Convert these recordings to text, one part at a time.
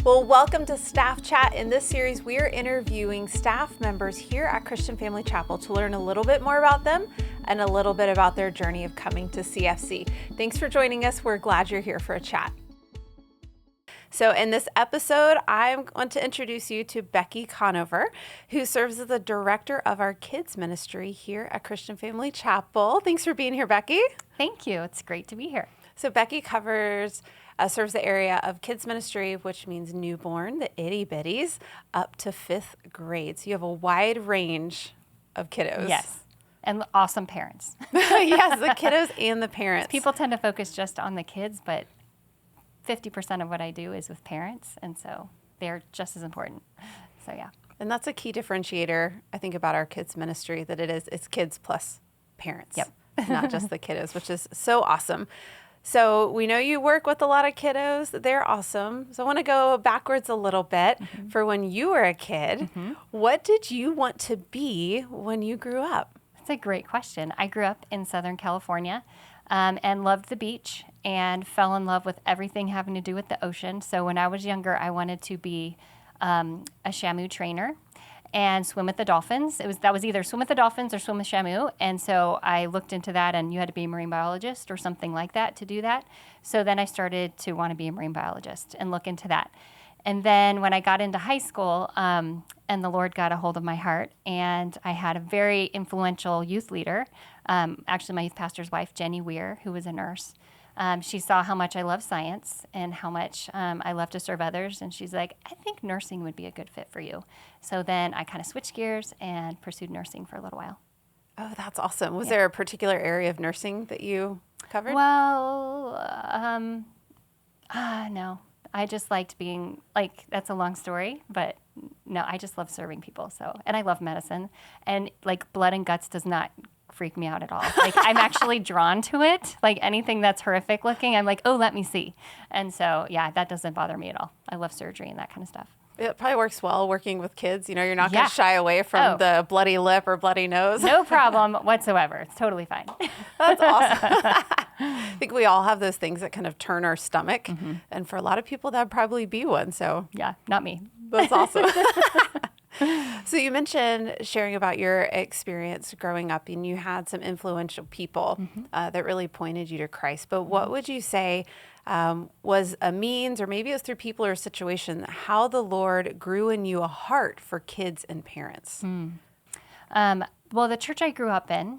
Well, welcome to Staff Chat. In this series, we are interviewing staff members here at Christian Family Chapel to learn a little bit more about them and a little bit about their journey of coming to CFC. Thanks for joining us. We're glad you're here for a chat. So in this episode, I'm going to introduce you to Becki Conover, who serves as the director of our kids ministry here at Christian Family Chapel. Thanks for being here, Becki. Thank you. It's great to be here. So Becki serves the area of kids ministry, which means newborn, the itty bitties, up to fifth grade. So you have a wide range of kiddos. Yes. And awesome parents. Yes, the kiddos and the parents. People tend to focus just on the kids, but 50% of what I do is with parents. And so they're just as important. So yeah. And that's a key differentiator, I think, about our kids ministry, that it's kids plus parents. Yep. Not just the kiddos, which is so awesome. So we know you work with a lot of kiddos. They're awesome. So I want to go backwards a little bit. For when you were a kid. What did you want to be when you grew up? That's a great question. I grew up in Southern California and loved the beach and fell in love with everything having to do with the ocean. So when I was younger, I wanted to be a Shamu trainer and swim with the dolphins. That was either swim with the dolphins or swim with Shamu. And so I looked into that, and you had to be a marine biologist or something like that to do that. So then I started to want to be a marine biologist and look into that. And then when I got into high school, and the Lord got a hold of my heart, and I had a very influential youth leader, actually my youth pastor's wife, Jenny Weir, who was a nurse. She saw how much I love science and how much I love to serve others. And she's like, I think nursing would be a good fit for you. So then I kind of switched gears and pursued nursing for a little while. Oh, that's awesome. Was there a particular area of nursing that you covered? Well, no. I just liked being, that's a long story, but no, I just love serving people. And I love medicine. And blood and guts does not freak me out at all. I'm actually drawn to it. Anything that's horrific looking, I'm like, oh, let me see. And so, yeah, that doesn't bother me at all. I love surgery and that kind of stuff. It probably works well working with kids. You know, you're not going to shy away from the bloody lip or bloody nose. No problem whatsoever. It's totally fine. That's awesome. I think we all have those things that kind of turn our stomach. And for a lot of people, that'd probably be one. So yeah, not me. That's awesome. So you mentioned sharing about your experience growing up, and you had some influential people that really pointed you to Christ. But what would you say was a means, or maybe it was through people or a situation, how the Lord grew in you a heart for kids and parents? Well, the church I grew up in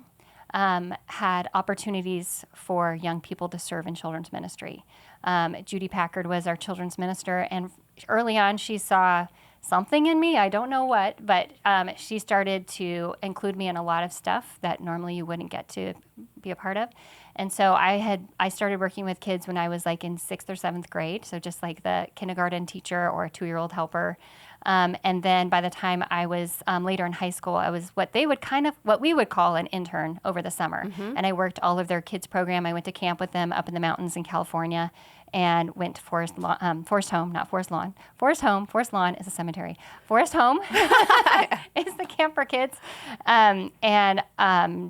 had opportunities for young people to serve in children's ministry. Judy Packard was our children's minister, and early on she saw something in me, I don't know what, but she started to include me in a lot of stuff that normally you wouldn't get to be a part of. And so I started working with kids when I was in 6th or 7th grade, so just like the kindergarten teacher or a 2-year-old helper. And then by the time I was later in high school, I was what we would call an intern over the summer. And I worked all of their kids program. I went to camp with them up in the mountains in California and went to Forest Home is a cemetery. Forest Home is the camp for kids. And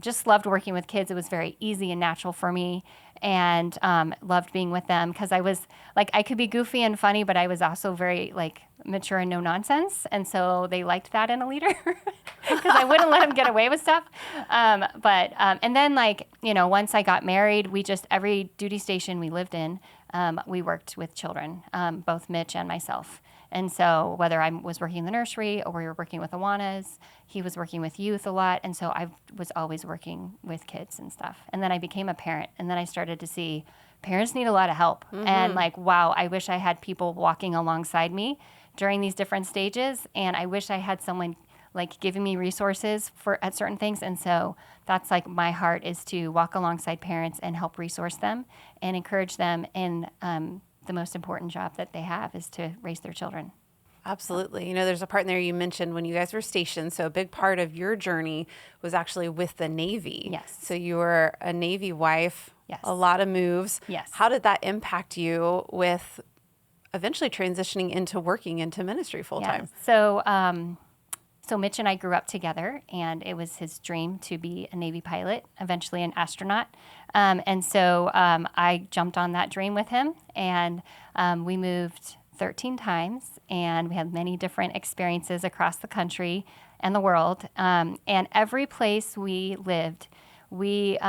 just loved working with kids. It was very easy and natural for me, and loved being with them because I was I could be goofy and funny, but I was also very mature and no nonsense. And so they liked that in a leader because I wouldn't let them get away with stuff. And then once I got married, every duty station we lived in, we worked with children, both Mitch and myself. And so whether I was working in the nursery or we were working with Awanas, he was working with youth a lot. And so I was always working with kids and stuff. And then I became a parent. And then I started to see parents need a lot of help. And wow, I wish I had people walking alongside me during these different stages. And I wish I had someone giving me resources at certain things. And so that's my heart is to walk alongside parents and help resource them and encourage them in the most important job that they have is to raise their children. Absolutely. There's a part in there you mentioned when you guys were stationed. So a big part of your journey was actually with the Navy. Yes. So you were a Navy wife. Yes. A lot of moves. Yes. How did that impact you with eventually transitioning into working into ministry full time? Yeah. So Mitch and I grew up together, and it was his dream to be a Navy pilot, eventually an astronaut. And so I jumped on that dream with him, and we moved 13 times, and we had many different experiences across the country and the world. And every place we lived, we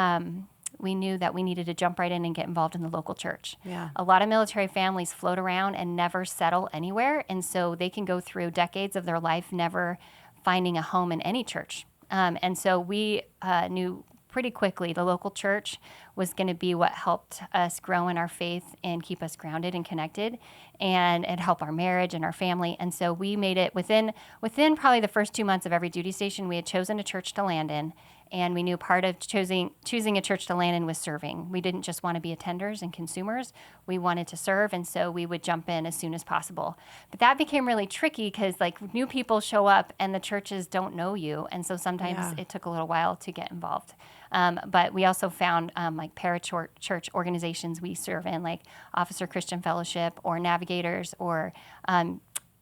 knew that we needed to jump right in and get involved in the local church. Yeah. A lot of military families float around and never settle anywhere, and so they can go through decades of their life never finding a home in any church. And so we knew pretty quickly the local church was going to be what helped us grow in our faith and keep us grounded and connected, and help our marriage and our family. And so we made it within probably the first 2 months of every duty station. We had chosen a church to land in, and we knew part of choosing a church to land in was serving. We didn't just want to be attenders and consumers. We wanted to serve, and so we would jump in as soon as possible. But that became really tricky because like new people show up and the churches don't know you, and so sometimes it took a little while to get involved. But we also found like parachurch organizations we serve in, like Officer Christian Fellowship or Navigators or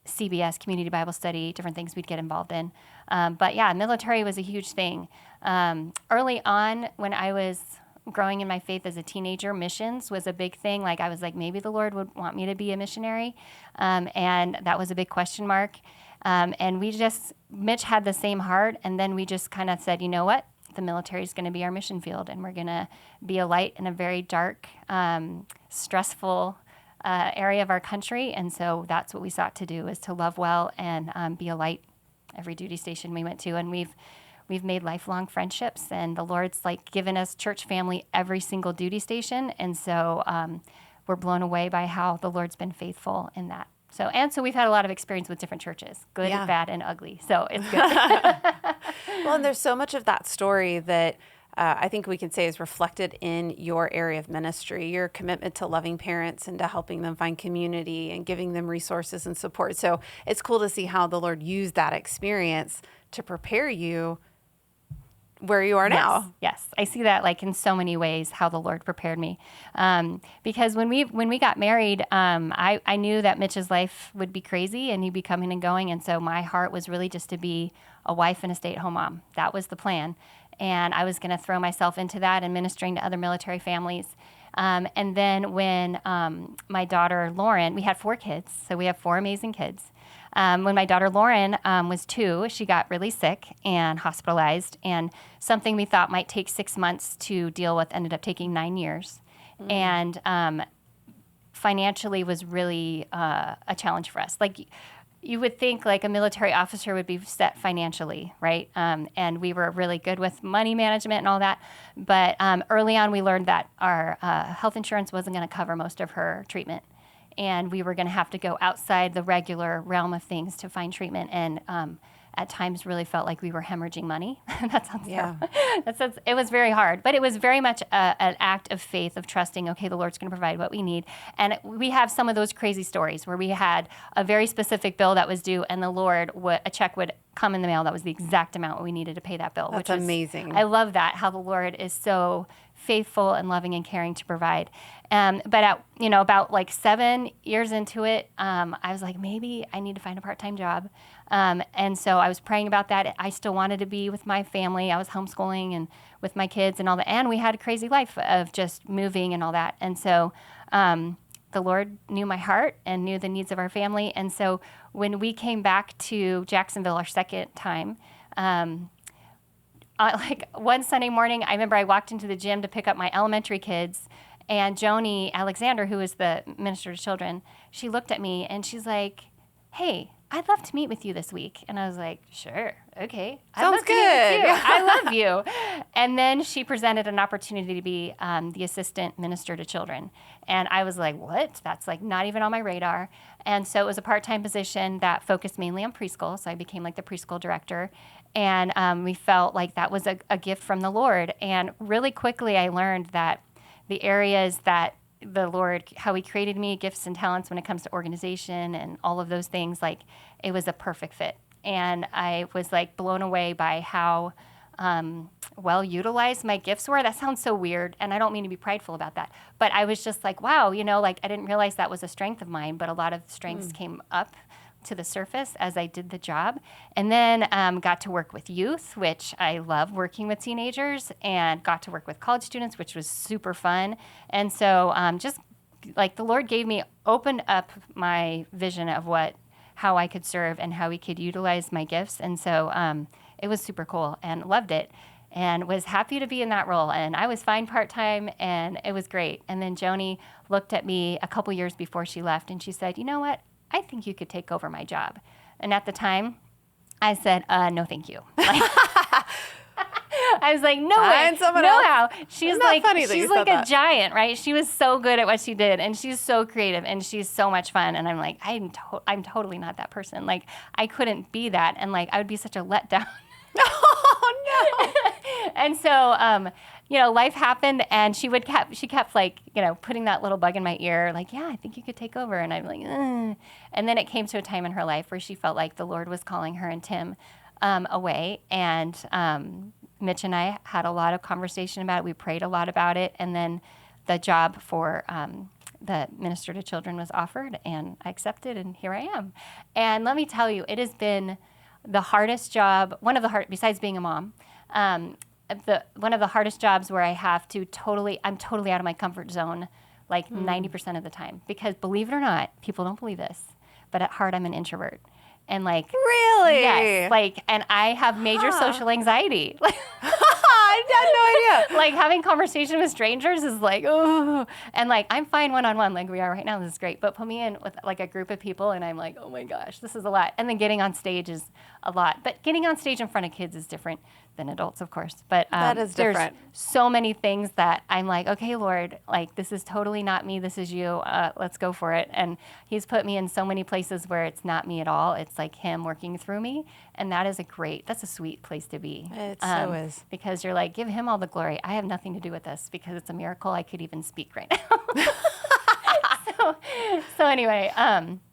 CBS, Community Bible Study, different things we'd get involved in. But yeah, military was a huge thing. Early on, when I was growing in my faith as a teenager, missions was a big thing. Like I was like, maybe the Lord would want me to be a missionary. And that was a big question mark. And Mitch had the same heart. And then we just kind of said, you know what? The military is going to be our mission field, and we're going to be a light in a very dark, stressful area of our country. And so that's what we sought to do, is to love well and be a light every duty station we went to. And we've made lifelong friendships, and the Lord's like given us church family every single duty station. And so we're blown away by how the Lord's been faithful in that. So we've had a lot of experience with different churches, good, bad, and ugly. So it's good. Well, and there's so much of that story that I think we can say is reflected in your area of ministry, your commitment to loving parents and to helping them find community and giving them resources and support. So it's cool to see how the Lord used that experience to prepare you where you are now. Yes, I see that like in so many ways how the Lord prepared me. Because when we got married, I knew that Mitch's life would be crazy and he'd be coming and going. And so my heart was really just to be a wife and a stay-at-home mom. That was the plan. And I was going to throw myself into that and ministering to other military families. And then when my daughter Lauren, we had 4 kids, so we have 4 amazing kids. When my daughter Lauren was 2, she got really sick and hospitalized, and something we thought might take 6 months to deal with ended up taking 9 years. And financially was really a challenge for us. Like you would think like a military officer would be set financially, right? And we were really good with money management and all that. But early on, we learned that our health insurance wasn't going to cover most of her treatment. And we were going to have to go outside the regular realm of things to find treatment. And at times really felt like we were hemorrhaging money. That sounds terrible. It was very hard, but it was very much an act of faith, of trusting, okay, the Lord's going to provide what we need. And we have some of those crazy stories where we had a very specific bill that was due, and the Lord, a check would come in the mail that was the exact amount we needed to pay that bill. That's amazing. I love that, how the Lord is so faithful and loving and caring to provide. But at, about like 7 years into it, I was like, maybe I need to find a part-time job. And so I was praying about that. I still wanted to be with my family. I was homeschooling and with my kids and all that. And we had a crazy life of just moving and all that. And so the Lord knew my heart and knew the needs of our family. And so when we came back to Jacksonville our second time, like one Sunday morning, I remember I walked into the gym to pick up my elementary kids, and Joni Alexander, who is the minister to children, she looked at me and she's like, "Hey, I'd love to meet with you this week." And I was like, "Sure, okay. Sounds good. I love you." And then she presented an opportunity to be the assistant minister to children. And I was like, what? That's like not even on my radar. And so it was a part-time position that focused mainly on preschool. So I became like the preschool director. And we felt like that was a gift from the Lord. And really quickly I learned that the areas that the Lord, how he created me, gifts and talents when it comes to organization and all of those things, like it was a perfect fit. And I was like blown away by how well utilized my gifts were. That sounds so weird, and I don't mean to be prideful about that. But I was just like, wow, like I didn't realize that was a strength of mine, but a lot of strengths came up to the surface as I did the job. And then got to work with youth, which I love working with teenagers, and got to work with college students, which was super fun. And so just like the Lord opened up my vision of how I could serve and how he could utilize my gifts. And so it was super cool and loved it and was happy to be in that role. And I was fine part-time and it was great. And then Joni looked at me a couple years before she left and she said, you know what? I think you could take over my job. And at the time I said, no, thank you. I was like, no way, no how. She's like a giant, right? She was so good at what she did, and she's so creative, and she's so much fun. And I'm like, I'm totally not that person. Like, I couldn't be that, and like, I would be such a letdown. Oh no! And so, life happened, and she kept like, putting that little bug in my ear, like, yeah, I think you could take over. And I'm like, ugh. And then it came to a time in her life where she felt like the Lord was calling her and Tim away, and Mitch and I had a lot of conversation about it. We prayed a lot about it. And then the job for the minister to children was offered, and I accepted, and here I am. And let me tell you, it has been the hardest job, besides being a mom, one of the hardest jobs where I'm totally out of my comfort zone, like 90% of the time. Because believe it or not, people don't believe this, but at heart, I'm an introvert. And like, really? Yes. Like, and I have major social anxiety. I had no idea. Like, having conversation with strangers is like, oh, and like, I'm fine one-on-one like we are right now. This is great. But put me in with like a group of people and I'm like, oh my gosh, this is a lot. And then getting on stage is a lot. But getting on stage in front of kids is different than adults, of course. But that is different. There's so many things that I'm like, okay, Lord, like, this is totally not me. This is you. Let's go for it. And he's put me in so many places where it's not me at all. It's like him working through me. And that's a sweet place to be. It so is. Because you're like, give him all the glory. I have nothing to do with this because it's a miracle I could even speak right now. So anyway,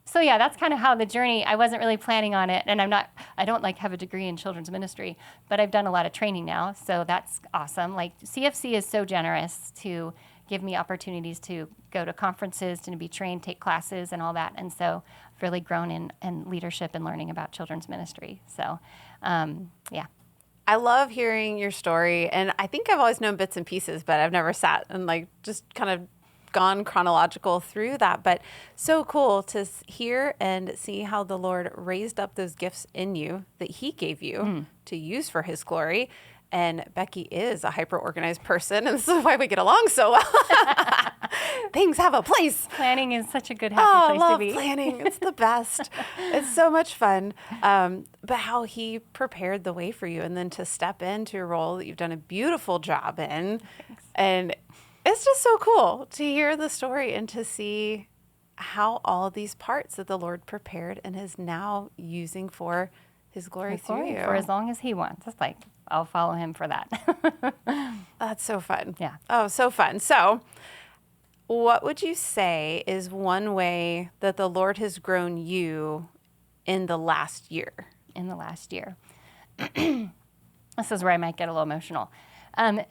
so yeah, that's kind of how the journey, I wasn't really planning on it. And I don't like have a degree in children's ministry, but I've done a lot of training now. So that's awesome. Like, CFC is so generous to give me opportunities to go to conferences, to be trained, take classes and all that. And so I've really grown in leadership and learning about children's ministry. So, yeah. I love hearing your story. And I think I've always known bits and pieces, but I've never sat and like just kind of gone chronological through that. But so cool to hear and see how the Lord raised up those gifts in you that he gave you to use for his glory. And Becki is a hyper-organized person, and this is why we get along so well. Things have a place. Planning is such a good, happy place to be. I love planning. It's the best. It's so much fun. But how he prepared the way for you, and then to step into a role that you've done a beautiful job in. Thanks. And it's just so cool to hear the story and to see how all of these parts that the Lord prepared and is now using for his glory through you. For as long as he wants. It's like, I'll follow him for that. That's so fun. Yeah. Oh, so fun. So what would you say is one way that the Lord has grown you in the last year? In the last year. This is where I might get a little emotional.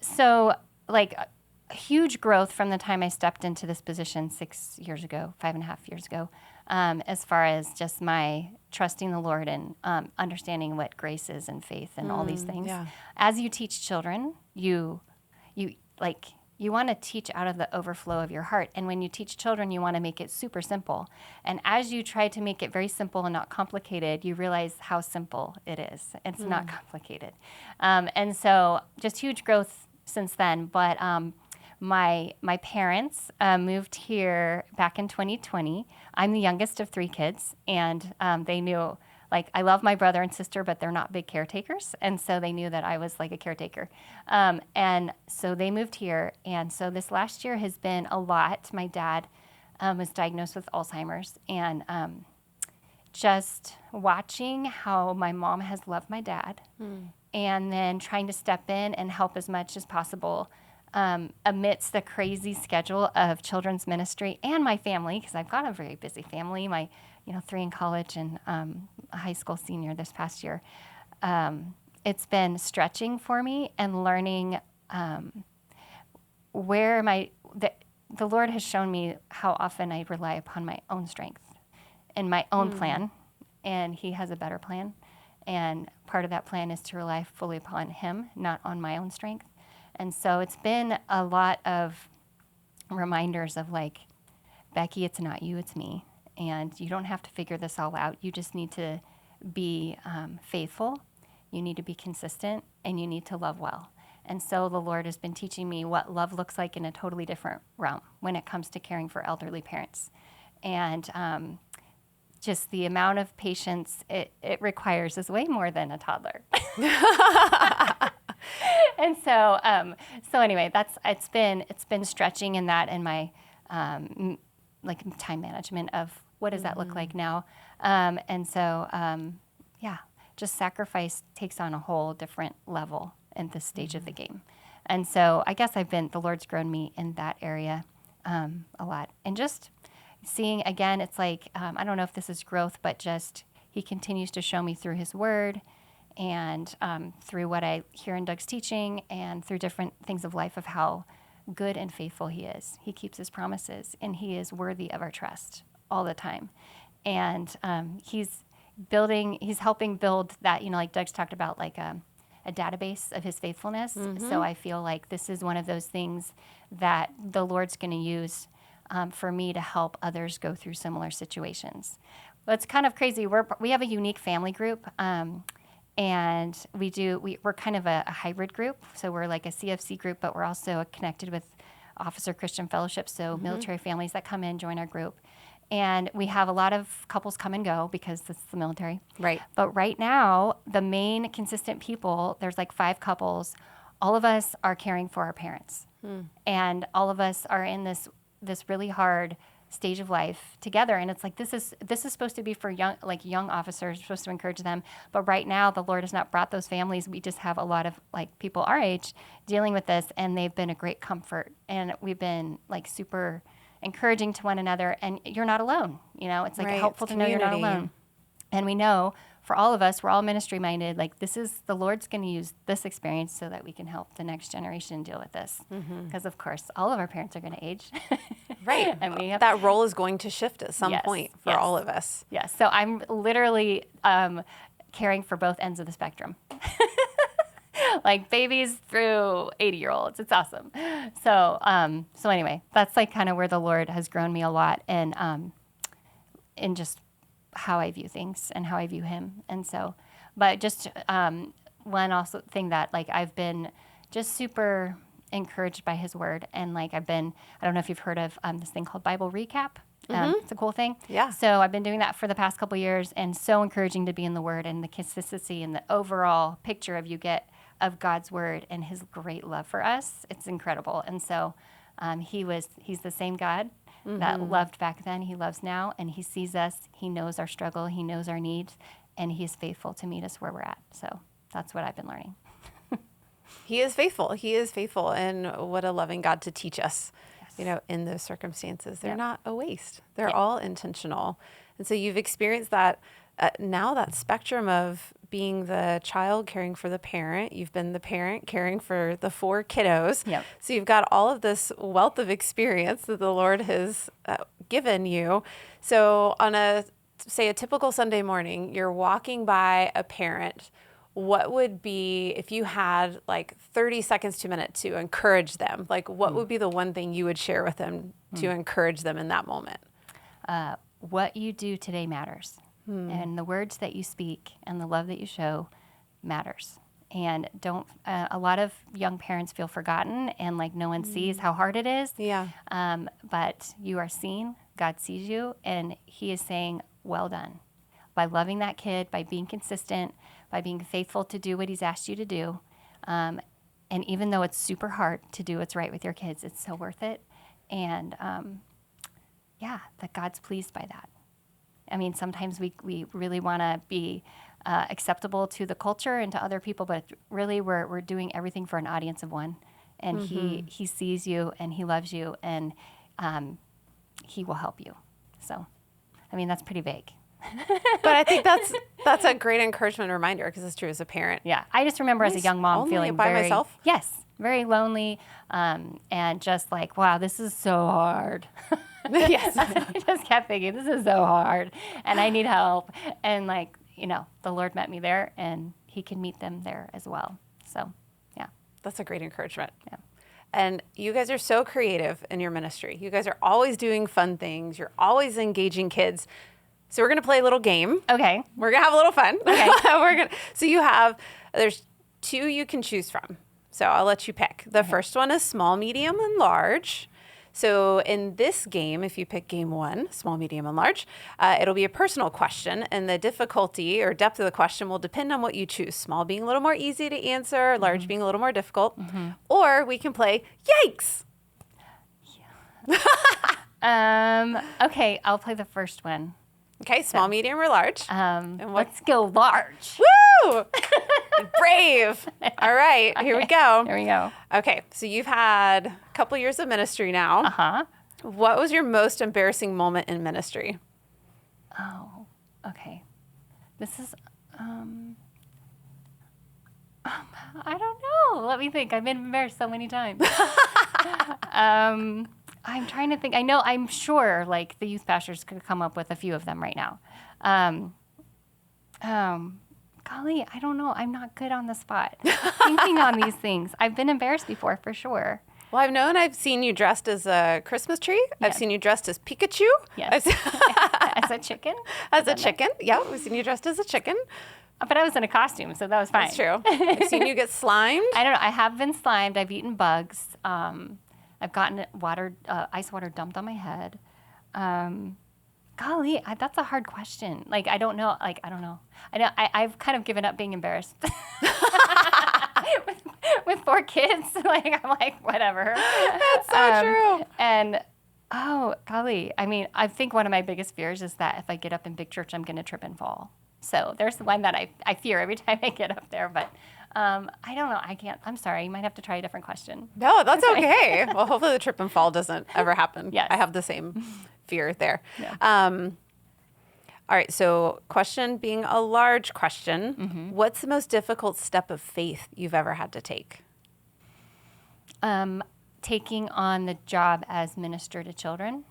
So, like, a huge growth from the time I stepped into this position 5.5 years ago, as far as just my trusting the Lord and understanding what grace is and faith and all these things. Yeah. As you teach children, you want to teach out of the overflow of your heart. And when you teach children, you want to make it super simple. And as you try to make it very simple and not complicated, you realize how simple it is. It's not complicated. And so just huge growth since then. But my parents moved here back in 2020. I'm the youngest of 3 kids, and they knew, like, I love my brother and sister, but they're not big caretakers, and so they knew that I was like a caretaker. And so they moved here, and so this last year has been a lot. My dad was diagnosed with Alzheimer's, and just watching how my mom has loved my dad, and then trying to step in and help as much as possible amidst the crazy schedule of children's ministry and my family, because I've got a very busy family, my 3 in college and a high school senior this past year. It's been stretching for me and learning where the Lord has shown me how often I rely upon my own strength and my own plan, and he has a better plan. And part of that plan is to rely fully upon him, not on my own strength. And so it's been a lot of reminders of, like, Becki, it's not you, it's me. And you don't have to figure this all out. You just need to be faithful. You need to be consistent, and you need to love well. And so the Lord has been teaching me what love looks like in a totally different realm when it comes to caring for elderly parents. And just the amount of patience it requires is way more than a toddler. And so anyway, it's been stretching in that, and my like time management of what does that look like now. Just sacrifice takes on a whole different level at this stage of the game. And so I guess the Lord's grown me in that area a lot. And just seeing, again, it's like, I don't know if this is growth, but just he continues to show me through his word and through what I hear in Doug's teaching and through different things of life of how good and faithful he is. He keeps his promises, and he is worthy of our trust all the time. And he's helping build that, like Doug's talked about, like a database of his faithfulness. So I feel like this is one of those things that the Lord's going to use for me to help others go through similar situations. Well, it's kind of crazy. We have a unique family group, and we're kind of a hybrid group. So we're like a CFC group, but we're also connected with Officer Christian Fellowship, so military families that come in, join our group. And we have a lot of couples come and go because it's the military. Right. But right now, the main consistent people, there's like 5 couples. All of us are caring for our parents. And all of us are in this really hard stage of life together. And it's like, this is supposed to be for young officers, supposed to encourage them. But right now, the Lord has not brought those families. We just have a lot of like people our age dealing with this, and they've been a great comfort. And we've been like super encouraging to one another, and you're not alone. It's like helpful to know you're not alone. And we know for all of us, we're all ministry minded. Like the Lord's going to use this experience so that we can help the next generation deal with this. Because of course, all of our parents are going to age. Right. And that role is going to shift at some point for all of us. Yes. So I'm literally caring for both ends of the spectrum. Like babies through 80-year-olds. It's awesome. So anyway, that's like kind of where the Lord has grown me a lot, and in just how I view things and how I view him. And so, but just one also thing that like I've been just super encouraged by his word. And like I don't know if you've heard of this thing called Bible Recap. It's a cool thing. Yeah. So I've been doing that for the past couple of years, and so encouraging to be in the word and the consistency and the overall picture you get of God's word and his great love for us. It's incredible. And so he's the same God that loved back then. He loves now, and he sees us. He knows our struggle. He knows our needs, and he is faithful to meet us where we're at. So that's what I've been learning. He is faithful. He is faithful. And what a loving God to teach us, in those circumstances. They're not a waste. They're all intentional. And so you've experienced that now, that spectrum of being the child caring for the parent. You've been the parent caring for the 4 kiddos. Yep. So you've got all of this wealth of experience that the Lord has given you. So on a typical Sunday morning, you're walking by a parent. What would be, if you had like 30 seconds to a minute to encourage them, like what would be the one thing you would share with them to encourage them in that moment? What you do today matters. And the words that you speak and the love that you show matters. And a lot of young parents feel forgotten and like no one sees how hard it is. Yeah. But you are seen, God sees you, and he is saying, well done. By loving that kid, by being consistent, by being faithful to do what he's asked you to do. And even though it's super hard to do what's right with your kids, it's so worth it. And that God's pleased by that. I mean, sometimes we really want to be acceptable to the culture and to other people, but really we're doing everything for an audience of one. And he sees you and he loves you, and he will help you. So, I mean, that's pretty vague. But I think that's a great encouragement reminder, because it's true as a parent. Yeah. I just remember as a young mom feeling by myself? Yes, very lonely, and just like, wow, this is so hard. Yes. I just kept thinking, this is so hard, and I need help. And like, the Lord met me there, and he can meet them there as well. So, yeah. That's a great encouragement. Yeah. And you guys are so creative in your ministry. You guys are always doing fun things. You're always engaging kids. So we're going to play a little game. Okay. We're going to have a little fun. Okay. So there's 2 you can choose from. So I'll let you pick. The first one is small, medium, and large. So in this game, if you pick game 1, small, medium, and large, it'll be a personal question, and the difficulty or depth of the question will depend on what you choose. Small being a little more easy to answer, large being a little more difficult. Or we can play Yikes! Okay, I'll play the first one. Okay, small, medium, or large? Let's go large. Woo! Brave. All right, here we go. Here we go. Okay, so you've had a couple years of ministry now. Uh-huh. What was your most embarrassing moment in ministry? Oh, okay. This is, I don't know. Let me think. I've been embarrassed so many times. I'm trying to think. I'm sure, like, the youth pastors could come up with a few of them right now. Golly, I don't know. I'm not good on the spot thinking on these things. I've been embarrassed before, for sure. Well, I've seen you dressed as a Christmas tree. Yes. I've seen you dressed as Pikachu. Yes. As a chicken? As a chicken. Yeah, we've seen you dressed as a chicken. But I was in a costume, so that was fine. That's true. I've seen you get slimed. I don't know. I have been slimed. I've eaten bugs. I've gotten ice water dumped on my head. Golly, that's a hard question. Like, I don't know. I've kind of given up being embarrassed. with 4 kids. Like, I'm like, whatever. That's so true. And, oh, golly. I mean, I think one of my biggest fears is that if I get up in big church, I'm going to trip and fall. So there's one that I fear every time I get up there. But I don't know. I can't. I'm sorry. You might have to try a different question. No, that's okay. Well, hopefully the trip and fall doesn't ever happen. Yes. I have the same fear there. Yeah. All right. So question being a large question, what's the most difficult step of faith you've ever had to take? Taking on the job as minister to children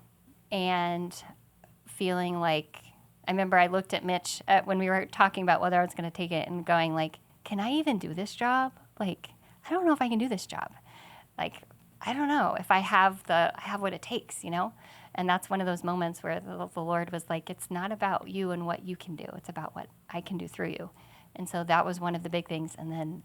and feeling like, I remember I looked at Mitch when we were talking about whether I was going to take it and going like, can I even do this job? Like, I don't know if I can do this job. Like, I don't know if I have what it takes, you know? And that's one of those moments where the Lord was like, it's not about you and what you can do. It's about what I can do through you. And so that was one of the big things. And then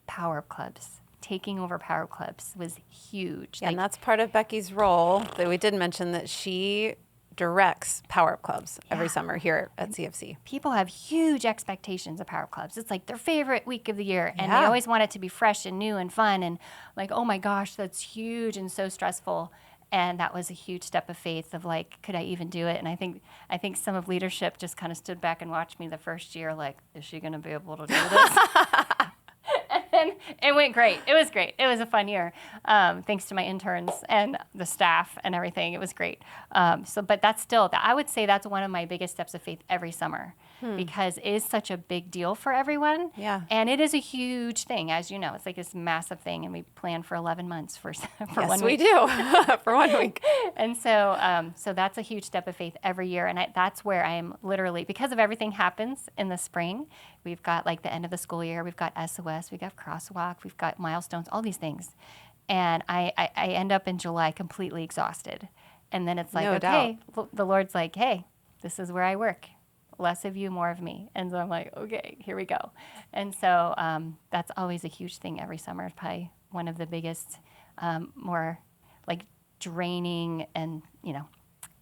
power clubs. Taking over power clubs was huge. Yeah, and that's part of Becki's role that we did mention, that she directs power clubs every summer here at CFC. People have huge expectations of power clubs. It's like their favorite week of the year, and they Yeah. always want it to be fresh and new and fun, and like, oh my gosh, that's huge and so stressful. And that was a huge step of faith of like, could I even do it? And I think some of leadership just kind of stood back and watched me the first year, like, is she going to be able to do this? And it went great. It was great. It was a fun year, thanks to my interns and the staff and everything. It was great. But that's still, I would say that's one of my biggest steps of faith every summer, because it is such a big deal for everyone. Yeah. And it is a huge thing, as you know. It's like this massive thing, and we plan for 11 months for 1 Yes, week. we do. For 1 week. And so that's a huge step of faith every year. And that's where I am literally, because of everything happens in the spring, we've got like the end of the school year, we've got SOS, we've got Crosswalk, we've got milestones, all these things. And I end up in July completely exhausted. And then it's like, No okay, the Lord's like, hey, this is where I work. Less of you, more of me. And so I'm like, okay, here we go. And so that's always a huge thing every summer. It's probably one of the biggest, more like draining, and, you know,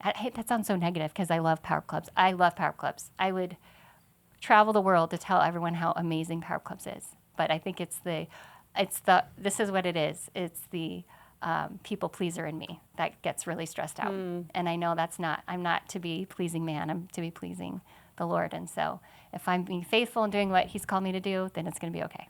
that sounds so negative because I love power clubs. I love power clubs. I would travel the world to tell everyone how amazing power clubs is. But I think this is what it is. It's the people pleaser in me that gets really stressed out. And I know I'm not to be pleasing man, I'm to be pleasing the Lord. And so if I'm being faithful and doing what he's called me to do, then it's going to be okay.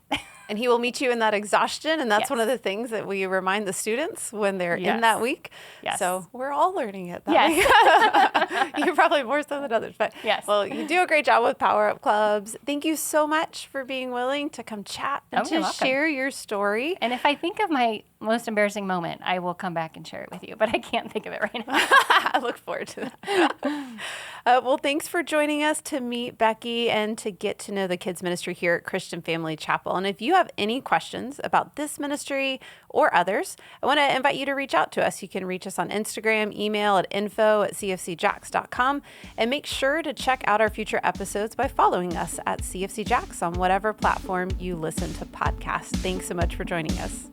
And he will meet you in that exhaustion. And that's Yes. one of the things that we remind the students when they're in Yes. that week. Yes. So we're all learning it that Yes. week. You're probably more so than others. But Yes. well, you do a great job with Power Up Clubs. Thank you so much for being willing to come chat and You're to welcome. share your story. And if I think of my most embarrassing moment, I will come back and share it with you, but I can't think of it right now. I look forward to that. Well, thanks for joining us to meet Becki and to get to know the kids ministry here at Christian Family Chapel. And if you have any questions about this ministry or others, I want to invite you to reach out to us. You can reach us on Instagram, email at info@cfcjacks.com, and make sure to check out our future episodes by following us at CFC Jacks on whatever platform you listen to podcasts. Thanks so much for joining us.